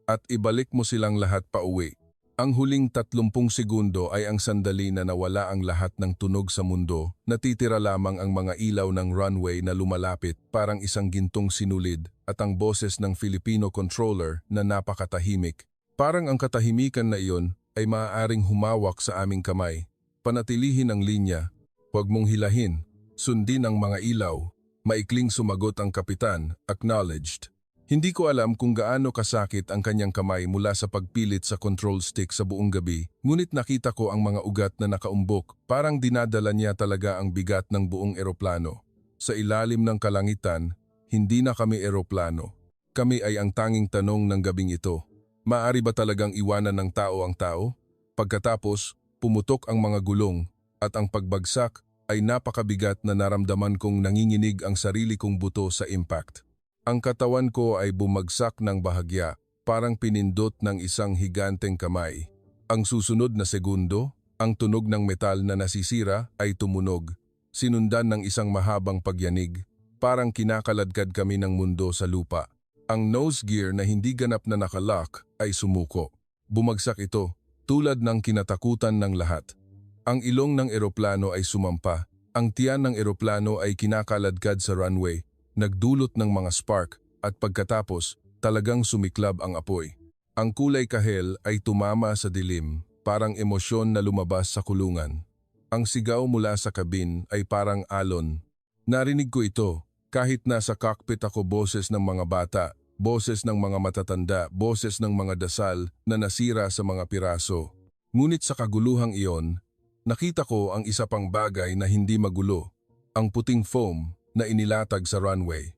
at ibalik mo silang lahat pa uwi. Ang huling 30 segundo ay ang sandali na nawala ang lahat ng tunog sa mundo, natitira lamang ang mga ilaw ng runway na lumalapit parang isang gintong sinulid at ang boses ng Filipino controller na napakatahimik. Parang ang katahimikan na iyon ay maaaring humawak sa aming kamay. Panatilihin ang linya, huwag mong hilahin, sundin ang mga ilaw. Maikling sumagot ang kapitan, acknowledged. Hindi ko alam kung gaano kasakit ang kanyang kamay mula sa pagpilit sa control stick sa buong gabi, ngunit nakita ko ang mga ugat na nakaumbok, parang dinadala niya talaga ang bigat ng buong eroplano. Sa ilalim ng kalangitan, hindi na kami eroplano. Kami ay ang tanging tanong ng gabing ito. Maaari ba talagang iwanan ng tao ang tao? Pagkatapos, pumutok ang mga gulong, at ang pagbagsak ay napakabigat na naramdaman kong nanginginig ang sarili kong buto sa impact. Ang katawan ko ay bumagsak ng bahagya, parang pinindot ng isang higanteng kamay. Ang susunod na segundo, ang tunog ng metal na nasisira ay tumunog, sinundan ng isang mahabang pagyanig, parang kinakaladkad kami ng mundo sa lupa. Ang nose gear na hindi ganap na nakalock ay sumuko. Bumagsak ito, tulad ng kinatakutan ng lahat. Ang ilong ng eroplano ay sumampa, ang tiyan ng eroplano ay kinakaladkad sa runway, nagdulot ng mga spark at pagkatapos talagang sumiklab ang apoy. Ang kulay kahel ay tumama sa dilim, parang emosyon na lumabas sa kulungan. Ang sigaw mula sa kabin ay parang alon. Narinig ko ito, kahit nasa cockpit ako, boses ng mga bata, boses ng mga matatanda, boses ng mga dasal na nasira sa mga piraso. Ngunit sa kaguluhang iyon, nakita ko ang isa pang bagay na hindi magulo, ang puting foam na inilatag sa runway.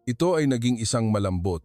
Ito ay naging isang malambot,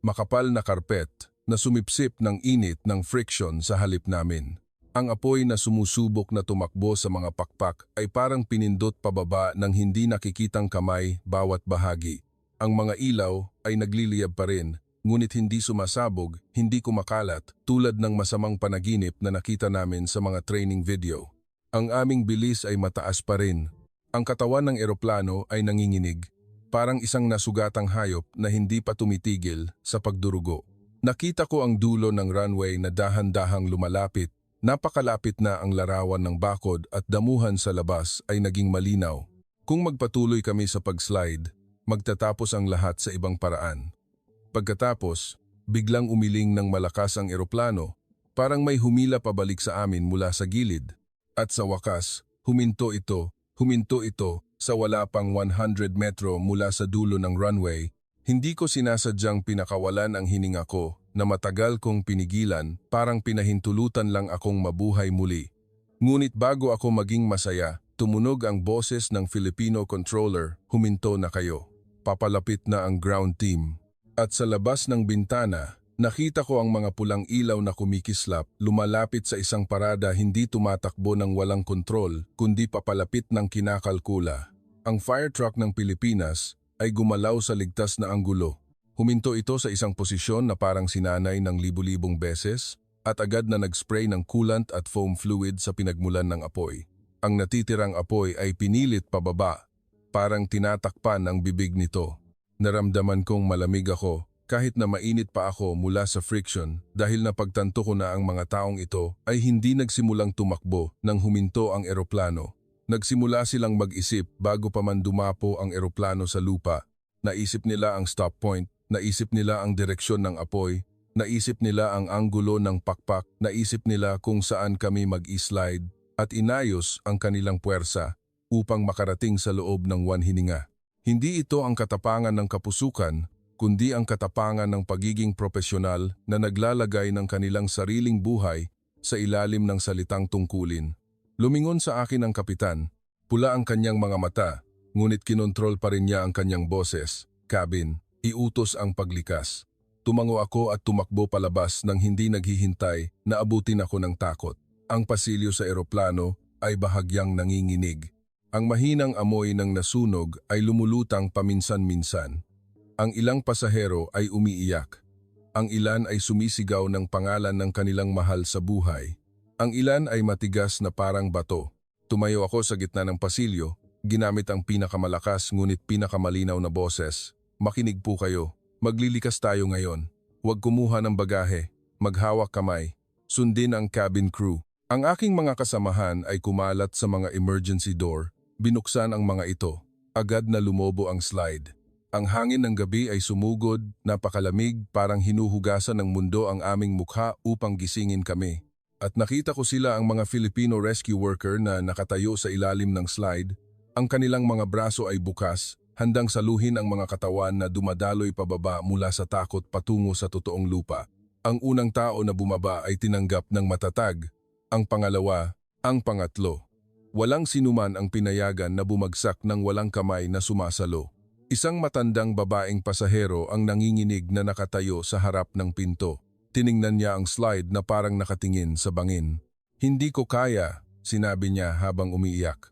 makapal na karpet na sumipsip ng init ng friction sa halip namin. Ang apoy na sumusubok na tumakbo sa mga pakpak ay parang pinindot pababa ng hindi nakikitang kamay bawat bahagi. Ang mga ilaw ay nagliliyab pa rin, ngunit hindi sumasabog, hindi kumakalat, tulad ng masamang panaginip na nakita namin sa mga training video. Ang aming bilis ay mataas pa rin. Ang katawan ng eroplano ay nanginginig, parang isang nasugatang hayop na hindi pa tumitigil sa pagdurugo. Nakita ko ang dulo ng runway na dahan-dahang lumalapit, napakalapit na ang larawan ng bakod at damuhan sa labas ay naging malinaw. Kung magpatuloy kami sa pag-slide, magtatapos ang lahat sa ibang paraan. Pagkatapos, biglang umiling ng malakas ang eroplano, parang may humila pabalik sa amin mula sa gilid. At sa wakas, huminto ito sa wala pang 100 metro mula sa dulo ng runway. Hindi ko sinasadyang pinakawalan ang hininga ko na matagal kong pinigilan, parang pinahintulutan lang akong mabuhay muli. Ngunit bago ako maging masaya, tumunog ang boses ng Filipino controller, huminto na kayo. papalapit na ang ground team. At sa labas ng bintana, nakita ko ang mga pulang ilaw na kumikislap, lumalapit sa isang parada hindi tumatakbo ng walang kontrol, kundi papalapit ng kinakalkula. Ang fire truck ng Pilipinas ay gumalaw sa ligtas na anggulo. Huminto ito sa isang posisyon na parang sinanay ng libu-libong beses at agad na nag-spray ng coolant at foam fluid sa pinagmulan ng apoy. Ang natitirang apoy ay pinilit pababa, parang tinatakpan ang bibig nito. Naramdaman kong malamig ako kahit na mainit pa ako mula sa friction dahil napagtanto ko na ang mga taong ito ay hindi nagsimulang tumakbo nang huminto ang eroplano. Nagsimula silang mag-isip bago pa man dumapo ang eroplano sa lupa. Naisip nila ang stop point, naisip nila ang direksyon ng apoy, naisip nila ang anggulo ng pakpak, naisip nila kung saan kami mag-i-slide at inayos ang kanilang puwersa upang makarating sa loob ng hininga. Hindi ito ang katapangan ng kapusukan, kundi ang katapangan ng pagiging propesyonal na naglalagay ng kanilang sariling buhay sa ilalim ng salitang tungkulin. Lumingon sa akin ang kapitan. Pula ang kanyang mga mata, ngunit kinontrol pa rin niya ang kanyang boses. Cabin, iutos ang paglikas. Tumango ako at tumakbo palabas nang hindi naghihintay na abutin ako ng takot. Ang pasilyo sa eroplano ay bahagyang nanginginig. Ang mahinang amoy ng nasunog ay lumulutang paminsan-minsan. Ang ilang pasahero ay umiiyak. Ang ilan ay sumisigaw ng pangalan ng kanilang mahal sa buhay. Ang ilan ay matigas na parang bato. Tumayo ako sa gitna ng pasilyo, ginamit ang pinakamalakas ngunit pinakamalinaw na boses. Makinig po kayo. Maglilikas tayo ngayon. Huwag kumuha ng bagahe. Maghawak kamay. Sundin ang cabin crew. Ang aking mga kasamahan ay kumalat sa mga emergency door. Binuksan ang mga ito. Agad na lumobo ang slide. Ang hangin ng gabi ay sumugod, napakalamig, parang hinuhugasan ng mundo ang aming mukha upang gisingin kami. At nakita ko sila ang mga Filipino rescue worker na nakatayo sa ilalim ng slide. Ang kanilang mga braso ay bukas, handang saluhin ang mga katawan na dumadaloy pababa mula sa takot patungo sa totoong lupa. Ang unang tao na bumaba ay tinanggap ng matatag. Ang pangalawa, ang pangatlo. Walang sinuman ang pinayagan na bumagsak ng walang kamay na sumasalo. Isang matandang babaeng pasahero ang nanginginig na nakatayo sa harap ng pinto. Tiningnan niya ang slide na parang nakatingin sa bangin. Hindi ko kaya, sinabi niya habang umiiyak.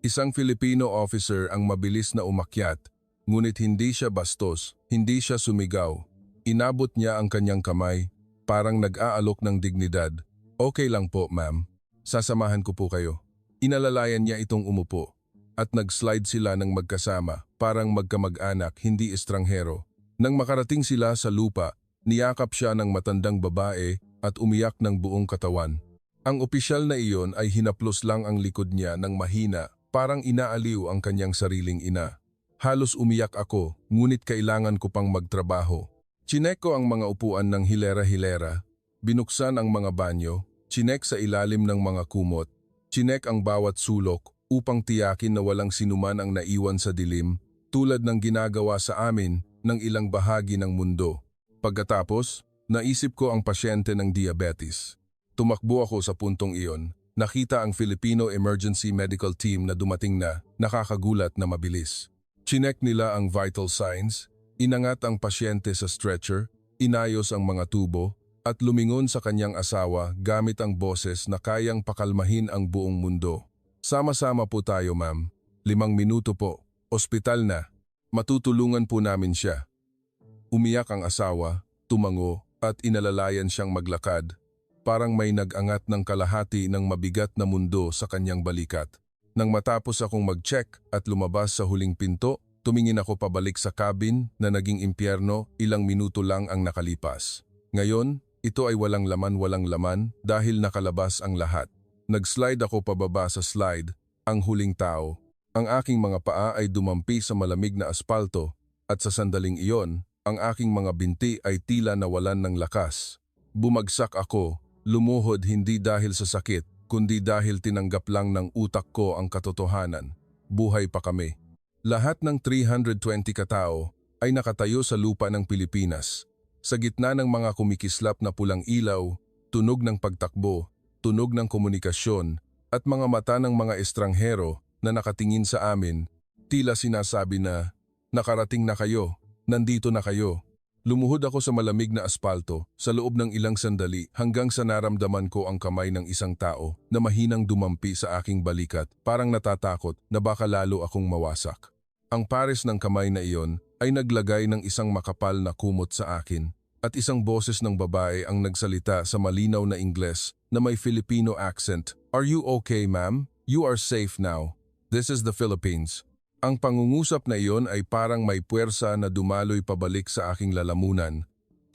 Isang Filipino officer ang mabilis na umakyat, ngunit hindi siya bastos, hindi siya sumigaw. Inabot niya ang kanyang kamay, parang nag-aalok ng dignidad. Okay lang po, ma'am. Sasamahan ko po kayo. Inalalayan niya itong umupo at nag-slide sila ng magkasama, parang magkamag-anak, hindi estranghero. Nang makarating sila sa lupa, niyakap siya ng matandang babae at umiyak ng buong katawan. Ang opisyal na iyon ay hinaplos lang ang likod niya ng mahina, parang inaaliw ang kanyang sariling ina. Halos umiyak ako, ngunit kailangan ko pang magtrabaho. Chinek ko ang mga upuan ng hilera-hilera, binuksan ang mga banyo, chinek sa ilalim ng mga kumot, chinek ang bawat sulok upang tiyakin na walang sinuman ang naiwan sa dilim, tulad ng ginagawa sa amin ng ilang bahagi ng mundo. Pagkatapos, naisip ko ang pasyente ng diabetes. Tumakbo ako sa puntong iyon, nakita ang Filipino Emergency Medical Team na dumating na, nakakagulat na mabilis. Chinek nila ang vital signs, inangat ang pasyente sa stretcher, inayos ang mga tubo, at lumingon sa kanyang asawa gamit ang boses na kayang pakalmahin ang buong mundo. Sama-sama po tayo, ma'am. 5 minuto po. Ospital na. Matutulungan po namin siya. Umiyak ang asawa, tumango, at inalalayan siyang maglakad. Parang may nag-angat ng kalahati ng mabigat na mundo sa kanyang balikat. Nang matapos akong mag-check at lumabas sa huling pinto, tumingin ako pabalik sa cabin na naging impyerno, ilang minuto lang ang nakalipas. Ngayon, ito ay walang laman dahil nakalabas ang lahat. Nag-slide ako pababa sa slide, ang huling tao. Ang aking mga paa ay dumampi sa malamig na aspalto at sa sandaling iyon, ang aking mga binti ay tila nawalan ng lakas. Bumagsak ako, lumuhod hindi dahil sa sakit, kundi dahil tinanggap lang ng utak ko ang katotohanan. Buhay pa kami. Lahat ng 320 katao ay nakatayo sa lupa ng Pilipinas. Sa gitna ng mga kumikislap na pulang ilaw, tunog ng pagtakbo, tunog ng komunikasyon, at mga mata ng mga estranghero na nakatingin sa amin, tila sinasabi na, nakarating na kayo, nandito na kayo. Lumuhod ako sa malamig na aspalto sa loob ng ilang sandali hanggang sa naramdaman ko ang kamay ng isang tao na mahinang dumampi sa aking balikat, parang natatakot na baka lalo akong mawasak. Ang pares ng kamay na iyon ay naglagay ng isang makapal na kumot sa akin at isang boses ng babae ang nagsalita sa malinaw na Ingles na may Filipino accent. "Are you okay, ma'am? You are safe now. This is the Philippines." Ang pangungusap na iyon ay parang may puwersa na dumaloy pabalik sa aking lalamunan.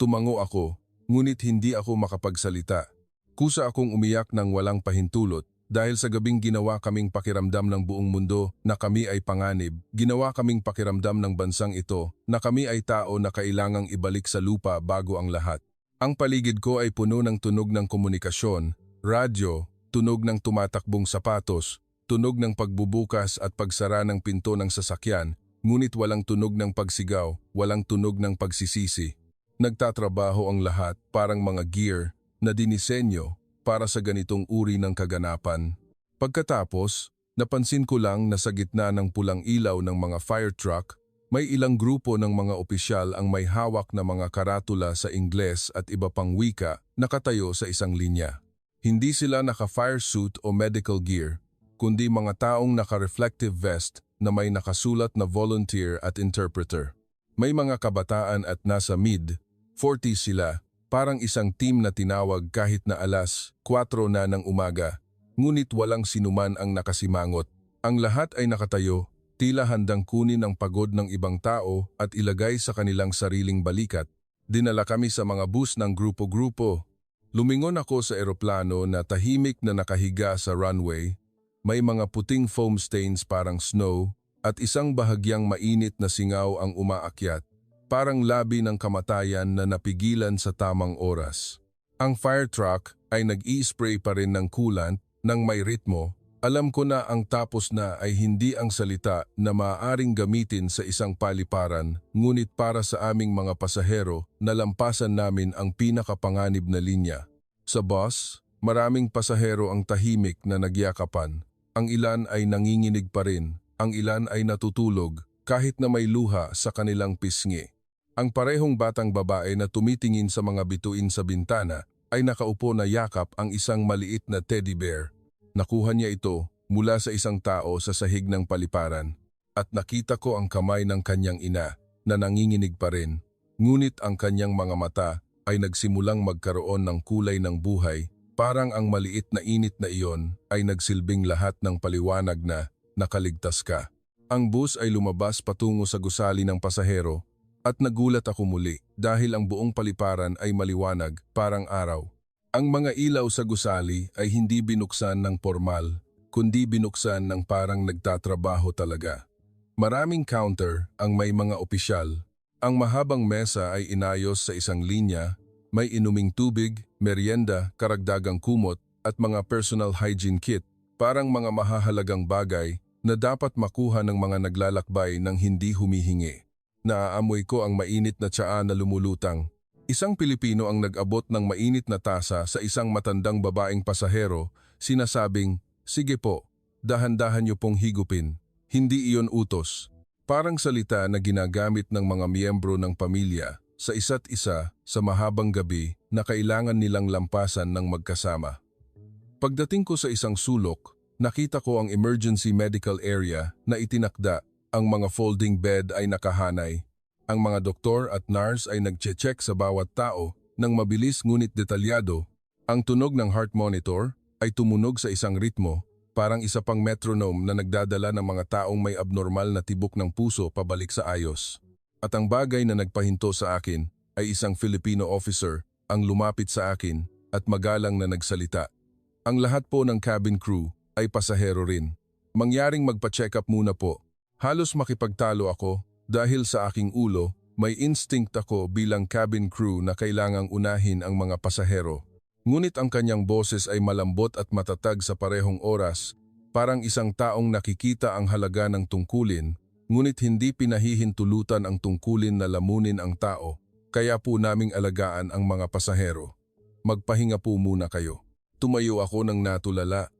Tumango ako, ngunit hindi ako makapagsalita. Kusa akong umiyak ng walang pahintulot dahil sa gabing ginawa kaming pakiramdam ng buong mundo na kami ay panganib. Ginawa kaming pakiramdam ng bansang ito na kami ay tao na kailangang ibalik sa lupa bago ang lahat. Ang paligid ko ay puno ng tunog ng komunikasyon, radyo, tunog ng tumatakbong sapatos, tunog ng pagbubukas at pagsara ng pinto ng sasakyan, ngunit walang tunog ng pagsigaw, walang tunog ng pagsisisi. Nagtatrabaho ang lahat parang mga gear na dinisenyo para sa ganitong uri ng kaganapan. Pagkatapos, napansin ko lang na sa gitna ng pulang ilaw ng mga fire truck, may ilang grupo ng mga opisyal ang may hawak na mga karatula sa Ingles at iba pang wika nakatayo sa isang linya. Hindi sila naka-fire suit o medical gear, kundi mga taong naka-reflective vest na may nakasulat na volunteer at interpreter. May mga kabataan at nasa mid-40s sila, parang isang team na tinawag kahit na alas 4 na ng umaga, ngunit walang sinuman ang nakasimangot. Ang lahat ay nakatayo, tila handang kunin ang pagod ng ibang tao at ilagay sa kanilang sariling balikat. Dinala kami sa mga bus ng grupo-grupo. Lumingon ako sa eroplano na tahimik na nakahiga sa runway. May mga puting foam stains parang snow at isang bahagyang mainit na singaw ang umaakyat, parang labi ng kamatayan na napigilan sa tamang oras. Ang fire truck ay nag-i-spray pa rin ng coolant nang may ritmo. Alam ko na ang tapos na ay hindi ang salita na maaaring gamitin sa isang paliparan, ngunit para sa aming mga pasahero, nalampasan namin ang pinakapanganib na linya. Sa bus, maraming pasahero ang tahimik na nagyakapan. Ang ilan ay nanginginig pa rin, ang ilan ay natutulog kahit na may luha sa kanilang pisngi. Ang parehong batang babae na tumitingin sa mga bituin sa bintana ay nakaupo na yakap ang isang maliit na teddy bear. Nakuha niya ito mula sa isang tao sa sahig ng paliparan at nakita ko ang kamay ng kanyang ina na nanginginig pa rin. Ngunit ang kanyang mga mata ay nagsimulang magkaroon ng kulay ng buhay. Parang ang maliit na init na iyon ay nagsilbing lahat ng paliwanag na nakaligtas ka. Ang bus ay lumabas patungo sa gusali ng pasahero at nagulat ako muli dahil ang buong paliparan ay maliwanag parang araw. Ang mga ilaw sa gusali ay hindi binuksan ng formal, kundi binuksan ng parang nagtatrabaho talaga. Maraming counter ang may mga opisyal. Ang mahabang mesa ay inayos sa isang linya. May inuming tubig, merienda, karagdagang kumot at mga personal hygiene kit, parang mga mahahalagang bagay na dapat makuha ng mga naglalakbay nang hindi humihingi. Naaamoy ko ang mainit na tsaa na lumulutang. Isang Pilipino ang nag-abot ng mainit na tasa sa isang matandang babaeng pasahero, sinasabing, "Sige po, dahan-dahan niyo pong higupin. Hindi iyon utos." Parang salita na ginagamit ng mga miyembro ng pamilya sa isa't isa sa mahabang gabi na kailangan nilang lampasan ng magkasama. Pagdating ko sa isang sulok, nakita ko ang emergency medical area na itinakda. Ang mga folding bed ay nakahanay. Ang mga doktor at nurse ay nagche-check sa bawat tao ng mabilis ngunit detalyado. Ang tunog ng heart monitor ay tumunog sa isang ritmo, parang isa pang metronome na nagdadala ng mga taong may abnormal na tibok ng puso pabalik sa ayos. At ang bagay na nagpahinto sa akin ay isang Filipino officer ang lumapit sa akin at magalang na nagsalita. Ang lahat po ng cabin crew ay pasahero rin. Mangyaring magpa-check up muna po. Halos makipagtalo ako dahil sa aking ulo may instinct ako bilang cabin crew na kailangang unahin ang mga pasahero. Ngunit ang kanyang boses ay malambot at matatag sa parehong oras, parang isang taong nakikita ang halaga ng tungkulin. Ngunit hindi pinahihintulutan ang tungkulin na lamunin ang tao, kaya po naming alagaan ang mga pasahero. Magpahinga po muna kayo. Tumayo ako ng natulala.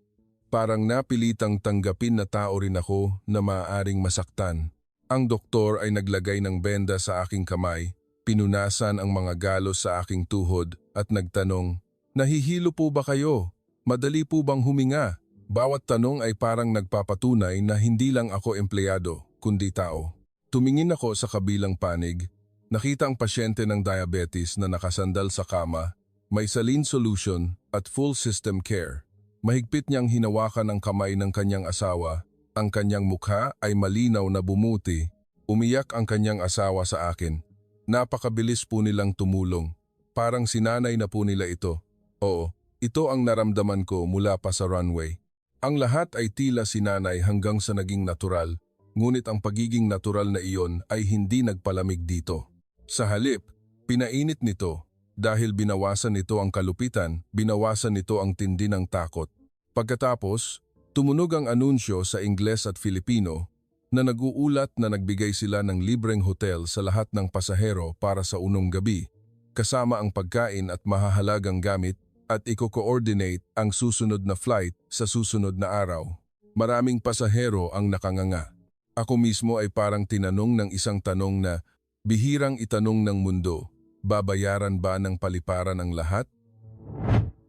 Parang napilitang tanggapin na tao rin ako na maaaring masaktan. Ang doktor ay naglagay ng benda sa aking kamay, pinunasan ang mga galos sa aking tuhod at nagtanong, "Nahihilo po ba kayo? Madali po bang huminga?" Bawat tanong ay parang nagpapatunay na hindi lang ako empleyado, kundi tao. Tumingin ako sa kabilang panig, nakita ang pasyente ng diabetes na nakasandal sa kama, may saline solution at full system care. Mahigpit niyang hinawakan ang kamay ng kanyang asawa, ang kanyang mukha ay malinaw na bumuti, umiyak ang kanyang asawa sa akin. Napakabilis po nilang tumulong, parang sinanay na po nila ito. Oo, ito ang naramdaman ko mula pa sa runway. Ang lahat ay tila sinanay hanggang sa naging natural, ngunit ang pagiging natural na iyon ay hindi nagpalamig dito. Sa halip, pinainit nito. Dahil binawasan nito ang kalupitan, binawasan nito ang tindi ng takot. Pagkatapos, tumunog ang anunsyo sa Ingles at Filipino na nag-uulat na nagbigay sila ng libreng hotel sa lahat ng pasahero para sa unong gabi, kasama ang pagkain at mahahalagang gamit at iko-coordinate ang susunod na flight sa susunod na araw. Maraming pasahero ang nakanganga. Ako mismo ay parang tinanong ng isang tanong na bihirang itanong ng mundo, babayaran ba ng paliparan ang lahat?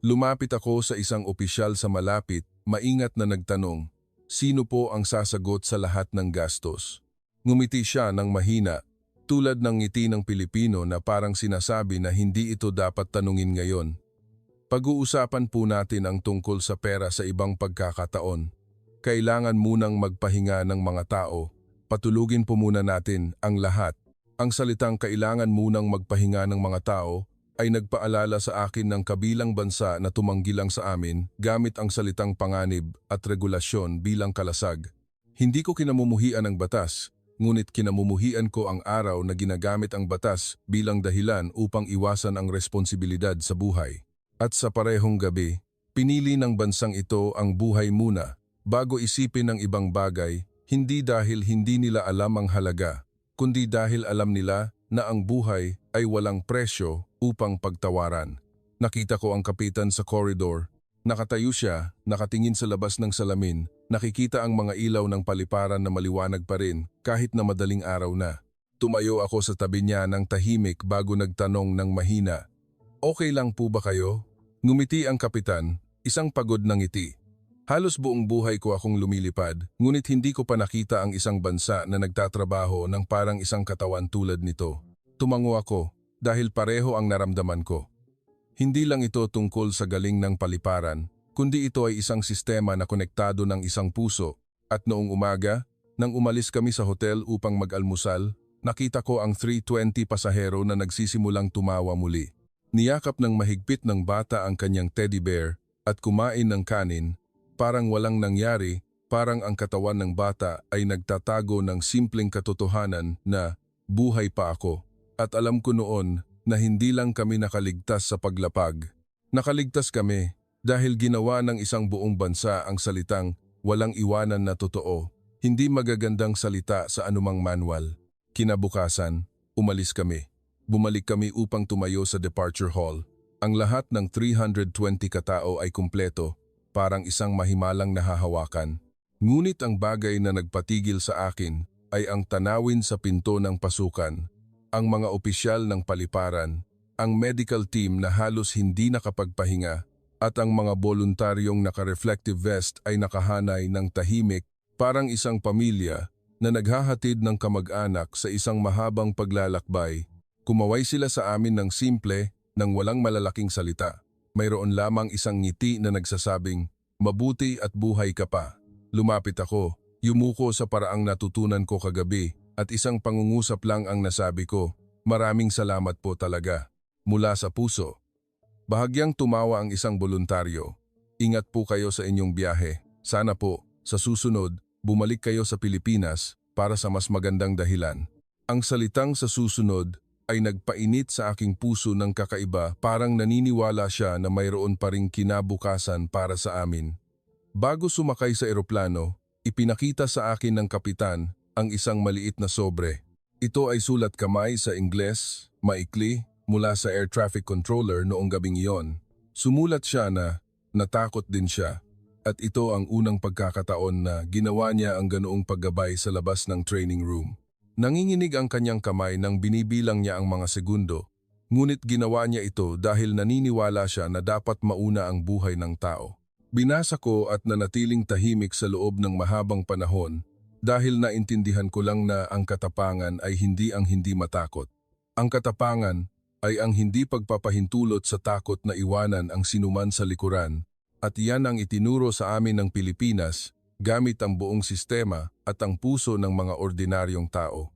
Lumapit ako sa isang opisyal sa malapit, maingat na nagtanong, sino po ang sasagot sa lahat ng gastos? Ngumiti siya ng mahina, tulad ng ngiti ng Pilipino na parang sinasabi na hindi ito dapat tanungin ngayon. Pag-uusapan po natin ang tungkol sa pera sa ibang pagkakataon. Kailangan munang magpahinga ng mga tao. Patulugin po muna natin ang lahat. Ang salitang kailangan munang magpahinga ng mga tao ay nagpaalala sa akin ng kabilang bansa na tumanggi lang sa amin gamit ang salitang panganib at regulasyon bilang kalasag. Hindi ko kinamumuhian ang batas, ngunit kinamumuhian ko ang araw na ginagamit ang batas bilang dahilan upang iwasan ang responsibilidad sa buhay. At sa parehong gabi, pinili ng bansang ito ang buhay muna bago isipin ang ibang bagay, hindi dahil hindi nila alam ang halaga, kundi dahil alam nila na ang buhay ay walang presyo upang pagtawaran. Nakita ko ang kapitan sa koridor. Nakatayo siya, nakatingin sa labas ng salamin, nakikita ang mga ilaw ng paliparan na maliwanag pa rin kahit na madaling araw na. Tumayo ako sa tabi niya ng tahimik bago nagtanong ng mahina, "Okay lang po ba kayo?" Ngumiti ang kapitan, isang pagod na ngiti. Halos buong buhay ko akong lumilipad, ngunit hindi ko pa nakita ang isang bansa na nagtatrabaho ng parang isang katawan tulad nito. Tumango ako dahil pareho ang naramdaman ko. Hindi lang ito tungkol sa galing ng paliparan, kundi ito ay isang sistema na konektado ng isang puso. At noong umaga, nang umalis kami sa hotel upang mag-almusal, nakita ko ang 320 pasahero na nagsisimulang tumawa muli. Niyakap ng mahigpit ng bata ang kanyang teddy bear at kumain ng kanin, parang walang nangyari, parang ang katawan ng bata ay nagtatago ng simpleng katotohanan na buhay pa ako. At alam ko noon na hindi lang kami nakaligtas sa paglapag. Nakaligtas kami dahil ginawa ng isang buong bansa ang salitang walang iwanan na totoo, hindi magagandang salita sa anumang manual. Kinabukasan, umalis kami. Bumalik kami upang tumayo sa departure hall. Ang lahat ng 320 katao ay kumpleto, parang isang mahimalang nahahawakan. Ngunit ang bagay na nagpatigil sa akin ay ang tanawin sa pinto ng pasukan, ang mga opisyal ng paliparan, ang medical team na halos hindi nakapagpahinga, at ang mga voluntaryong naka-reflective vest ay nakahanay ng tahimik, parang isang pamilya na naghahatid ng kamag-anak sa isang mahabang paglalakbay. Kumaway sila sa amin ng simple, ng walang malalaking salita. Mayroon lamang isang ngiti na nagsasabing, "Mabuti at buhay ka pa." Lumapit ako, yumuko sa paraang natutunan ko kagabi, at isang pangungusap lang ang nasabi ko, "Maraming salamat po talaga." Mula sa puso. Bahagyang tumawa ang isang voluntaryo. "Ingat po kayo sa inyong biyahe. Sana po, sa susunod, bumalik kayo sa Pilipinas para sa mas magandang dahilan." Ang salitang sa susunod ay nagpainit sa aking puso ng kakaiba, parang naniniwala siya na mayroon pa ring kinabukasan para sa amin. Bago sumakay sa eroplano, ipinakita sa akin ng kapitan ang isang maliit na sobre. Ito ay sulat kamay sa Ingles, maikli, mula sa air traffic controller noong gabing iyon. Sumulat siya na natakot din siya, at ito ang unang pagkakataon na ginawa niya ang ganoong paggabay sa labas ng training room. Nanginginig ang kanyang kamay nang binibilang niya ang mga segundo, ngunit ginawa niya ito dahil naniniwala siya na dapat mauna ang buhay ng tao. Binasa ko at nanatiling tahimik sa loob ng mahabang panahon dahil naintindihan ko lang na ang katapangan ay hindi ang hindi matakot. Ang katapangan ay ang hindi pagpapahintulot sa takot na iwanan ang sinuman sa likuran, at iyan ang itinuro sa amin ng Pilipinas gamit ang buong sistema at ang puso ng mga ordinaryong tao.